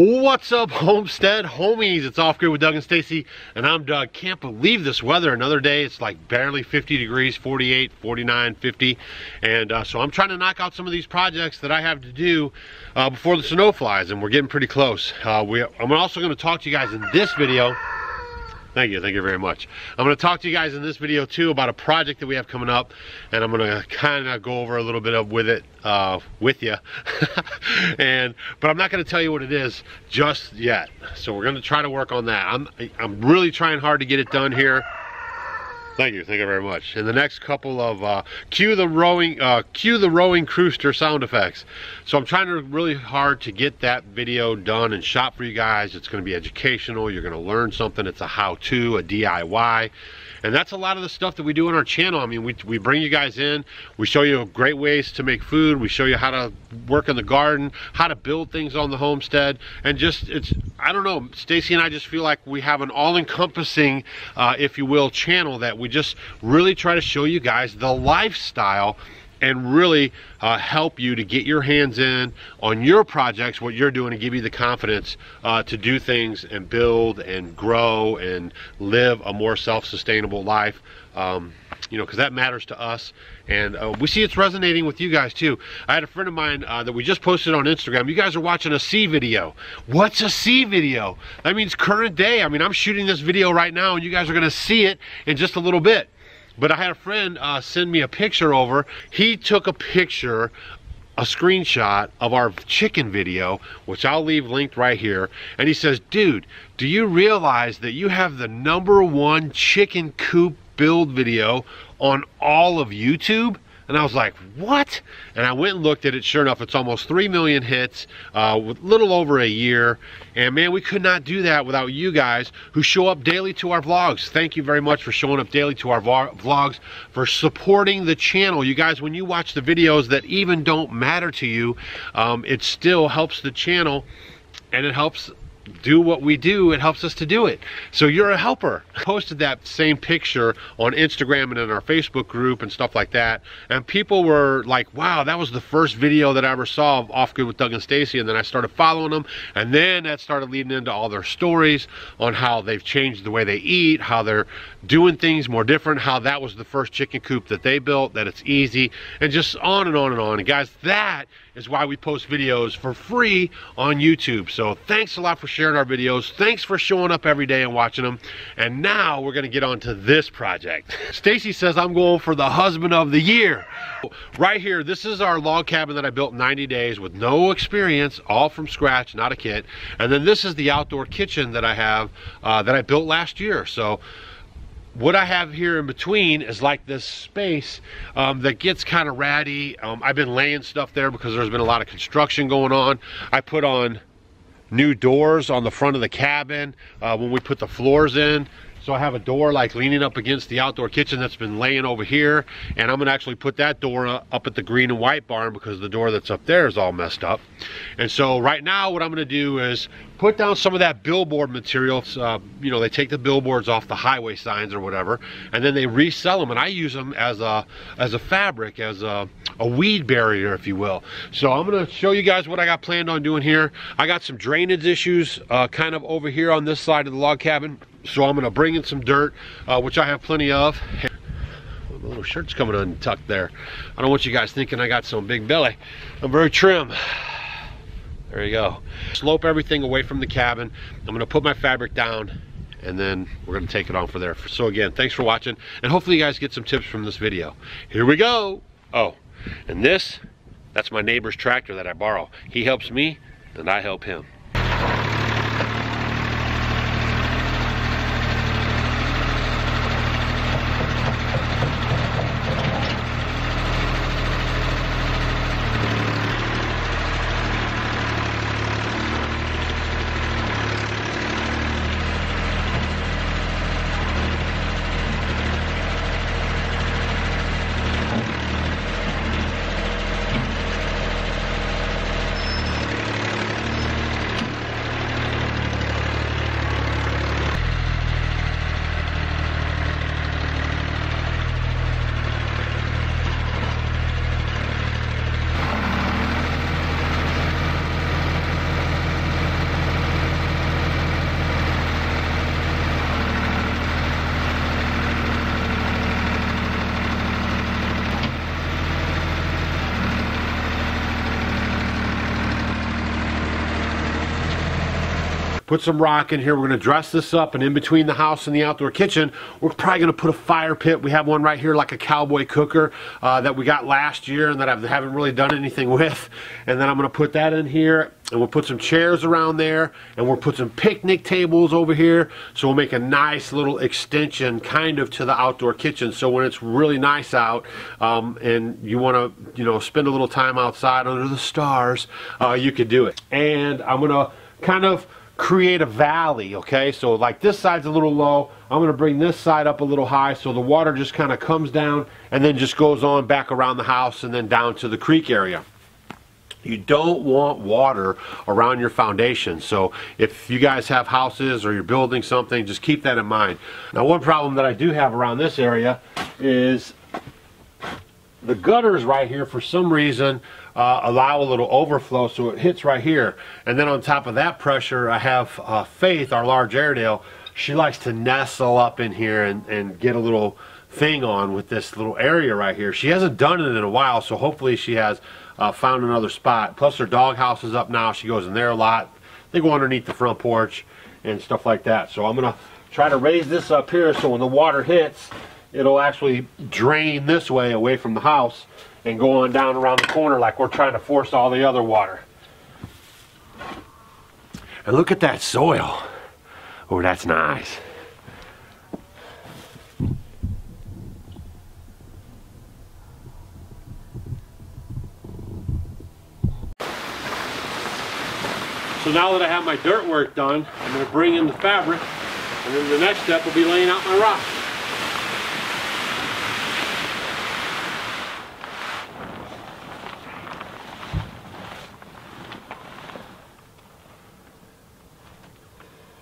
What's up, Homestead homies? It's Off Grid with Doug and Stacy, and I'm Doug. Can't believe this weather. Another day, it's like barely 50 degrees, 48, 49, 50. And so I'm trying to knock out some of these projects that I have to do before the snow flies, and we're getting pretty close. I'm also going to talk to you guys in this video. Thank you very much. I'm going to talk to you guys in this video too about a project that we have coming up, and I'm going to kind of go over a little bit of with you. But I'm not going to tell you what it is just yet. So we're going to try to work on that. I'm really trying hard to get it done here. Thank you very much. In the next couple of cue the rowing Crewster sound effects. So I'm trying to really hard to get that video done and shot for you guys. It's going to be educational. You're going to learn something. It's a how-to, a DIY. And that's a lot of the stuff that we do on our channel. I mean, we bring you guys in, we show you great ways to make food, we show you how to work in the garden, how to build things on the homestead, and just, I don't know, Stacy and I just feel like we have an all-encompassing, if you will, channel that we just really try to show you guys the lifestyle and really help you to get your hands in on your projects, what you're doing, and give you the confidence to do things and build and grow and live a more self-sustainable life. You know, because that matters to us, and we see it's resonating with you guys too. I had a friend of mine that we just posted on Instagram. You guys are watching a C video. What's a C video? That means current day. I mean, I'm shooting this video right now, and you guys are going to see it in just a little bit. But I had a friend send me a picture over. He took a picture, a screenshot of our chicken video, which I'll leave linked right here. And he says, dude, do you realize that you have the #1 chicken coop build video on all of YouTube? And I was like, what? And I went and looked at it. Sure enough, it's almost 3 million hits with little over a year. And man, we could not do that without you guys who show up daily to our vlogs. Thank you very much for showing up daily to our vlogs, for supporting the channel. You guys, when you watch the videos that even don't matter to you, it still helps the channel, and it helps do what we do. It helps us to do it. So you're a helper. I posted that same picture on Instagram and in our Facebook group and stuff like that, and people were like, wow, that was the first video that I ever saw of Off Grid with Doug and Stacy. And then I started following them, and then that started leading into all their stories on how they've changed the way they eat, how they're doing things more different, how that was the first chicken coop that they built, that it's easy, and just on and on and on. And guys, that is why we post videos for free on YouTube. So thanks a lot for sharing our videos. Thanks for showing up every day and watching them. And now we're going to get on to this project. Stacy says I'm going for the husband of the year. Right here, this is our log cabin that I built in 90 days with no experience, all from scratch, not a kit. And then this is the outdoor kitchen that I have that I built last year. So what I have here in between is like this space that gets kind of ratty. I've been laying stuff there because there's been a lot of construction going on. I put on new doors on the front of the cabin when we put the floors in. So I have a door like leaning up against the outdoor kitchen that's been laying over here, and I'm gonna actually put that door up at the green and white barn because the door that's up there is all messed up. And so right now what I'm gonna do is put down some of that billboard material. You know, they take the billboards off the highway signs or whatever, and then they resell them, and I use them as a fabric, as a weed barrier, if you will. So I'm gonna show you guys what I got planned on doing here. I got some drainage issues kind of over here on this side of the log cabin. So I'm gonna bring in some dirt, which I have plenty of. The little shirt's coming untucked there. I don't want you guys thinking I got some big belly. I'm very trim. There you go. Slope everything away from the cabin. I'm gonna put my fabric down, and then we're gonna take it on for there. So again, thanks for watching, and hopefully you guys get some tips from this video. Here we go. Oh, and that's my neighbor's tractor that I borrow. He helps me, and I help him. put some rock in here. We're gonna dress this up, and in between the house and the outdoor kitchen, we're probably gonna put a fire pit. We have one right here, like a cowboy cooker that we got last year and that I haven't really done anything with. And then I'm gonna put that in here, and we'll put some chairs around there, and we'll put some picnic tables over here. So we'll make a nice little extension kind of to the outdoor kitchen. So when it's really nice out and you wanna, you know, spend a little time outside under the stars, you could do it. And I'm gonna kind of create a valley, okay? So like this side's a little low. I'm gonna bring this side up a little high so the water just kind of comes down and then just goes on back around the house and then down to the creek area. You don't want water around your foundation. So if you guys have houses or you're building something, just keep that in mind. Now, one problem that I do have around this area is the gutters right here, for some reason, allow a little overflow, so it hits right here. And then on top of that pressure, I have Faith, our large Airedale. She likes to nestle up in here and get a little thing on with this little area right here. She hasn't done it in a while, so hopefully she has found another spot. Plus her dog house is up now. She goes in there a lot. They go underneath the front porch and stuff like that. So I'm gonna try to raise this up here so when the water hits, it'll actually drain this way away from the house and go on down around the corner like we're trying to force all the other water. And look at that soil. Oh, that's nice. So now that I have my dirt work done, I'm going to bring in the fabric, and then the next step will be laying out my rock.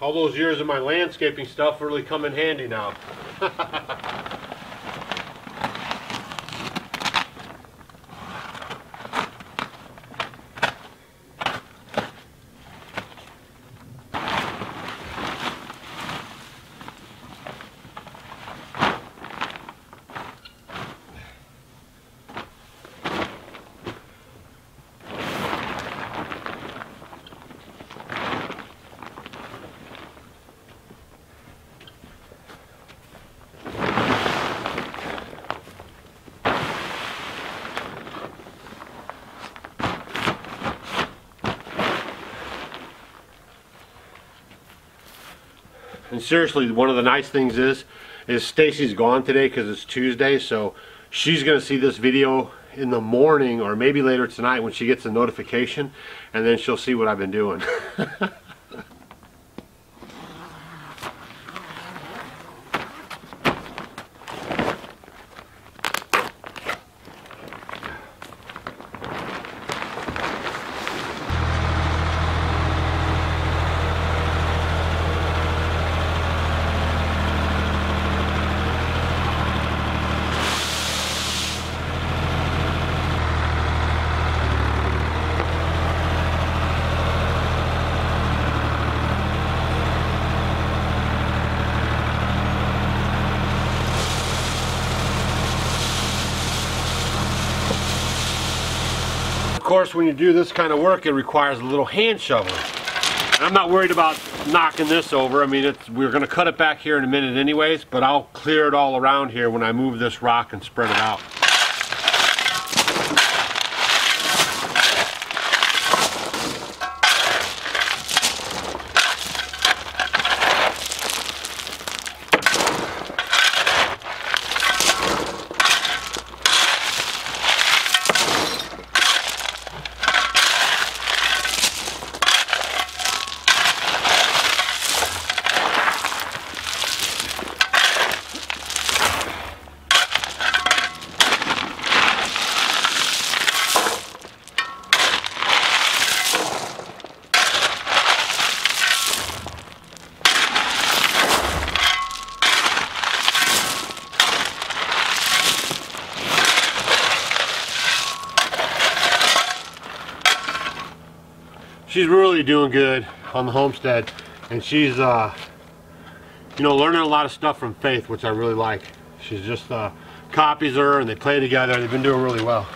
All those years of my landscaping stuff really come in handy now. And seriously, one of the nice things is Stacy's gone today because it's Tuesday, so she's going to see this video in the morning or maybe later tonight when she gets a notification, and then she'll see what I've been doing. Of course, when you do this kind of work, it requires a little hand shoveling. And I'm not worried about knocking this over. I mean, we're going to cut it back here in a minute anyways, but I'll clear it all around here when I move this rock and spread it out. She's really doing good on the homestead, and she's you know, learning a lot of stuff from Faith, which I really like. She's just copies her and they play together. They've been doing really well.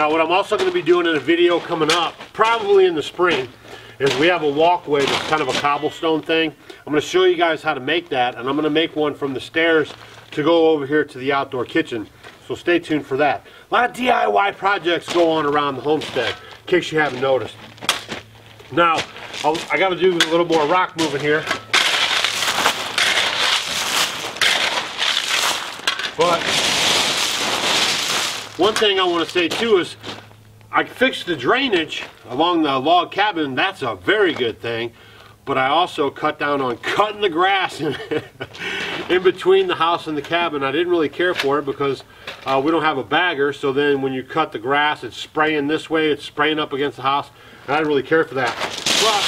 Now what I'm also going to be doing in a video coming up, probably in the spring, is we have a walkway that's kind of a cobblestone thing. I'm going to show you guys how to make that, and I'm going to make one from the stairs to go over here to the outdoor kitchen. So stay tuned for that. A lot of DIY projects go on around the homestead, in case you haven't noticed. Now, I got to do a little more rock moving here. But one thing I want to say too is I fixed the drainage along the log cabin. That's a very good thing. But I also cut down on cutting the grass in between the house and the cabin. I didn't really care for it because we don't have a bagger. So then when you cut the grass, it's spraying this way, it's spraying up against the house. And I didn't really care for that. But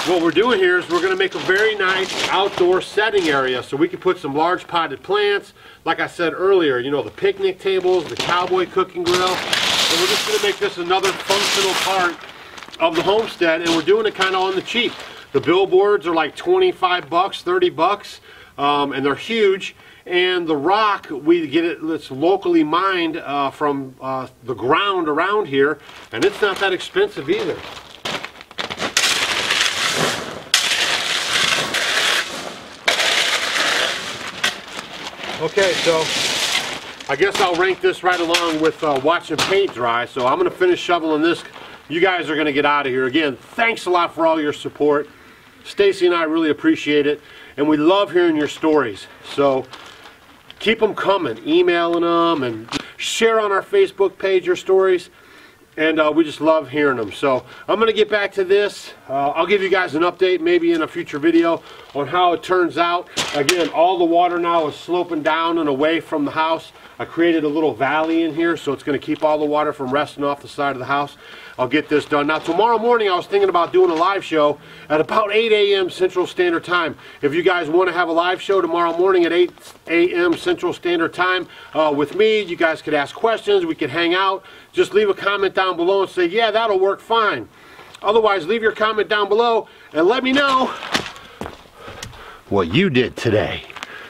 what we're doing here is we're going to make a very nice outdoor setting area so we can put some large potted plants. Like I said earlier, you know, the picnic tables, the cowboy cooking grill. And we're just going to make this another functional part of the homestead, and we're doing it kind of on the cheap. The billboards are like 25 bucks, 30 bucks, and they're huge. And the rock, we get it, it's locally mined from the ground around here, and it's not that expensive either. Okay, so I guess I'll rank this right along with watching paint dry. So I'm going to finish shoveling this. You guys are going to get out of here. Again, thanks a lot for all your support. Stacy and I really appreciate it, and we love hearing your stories. So keep them coming, emailing them, and share on our Facebook page your stories. And we just love hearing them. So I'm going to get back to this. I'll give you guys an update maybe in a future video on how it turns out. Again, all the water now is sloping down and away from the house. I created a little valley in here, so it's going to keep all the water from resting off the side of the house. I'll get this done. Now tomorrow morning I was thinking about doing a live show at about 8 a.m. Central Standard Time. If you guys want to have a live show tomorrow morning at 8 a.m. Central Standard Time with me, you guys could ask questions, we could hang out. Just leave a comment down below and say, yeah, that'll work fine. Otherwise, leave your comment down below and let me know what you did today.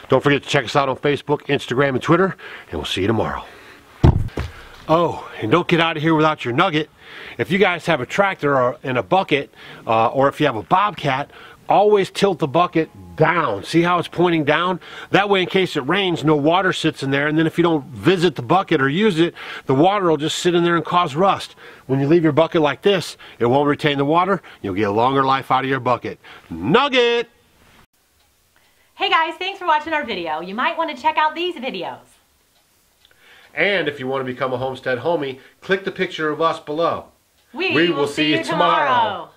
Don't forget to check us out on Facebook, Instagram, and Twitter, and we'll see you tomorrow. Oh, and don't get out of here without your nugget. If you guys have a tractor and a bucket, or if you have a bobcat, always tilt the bucket down. See how it's pointing down? That way, in case it rains, no water sits in there, and then if you don't visit the bucket or use it, the water will just sit in there and cause rust. When you leave your bucket like this, it won't retain the water. You'll get a longer life out of your bucket. Nugget! Hey guys, thanks for watching our video. You might want to check out these videos. And if you want to become a homestead homie, click the picture of us below. We will see you tomorrow.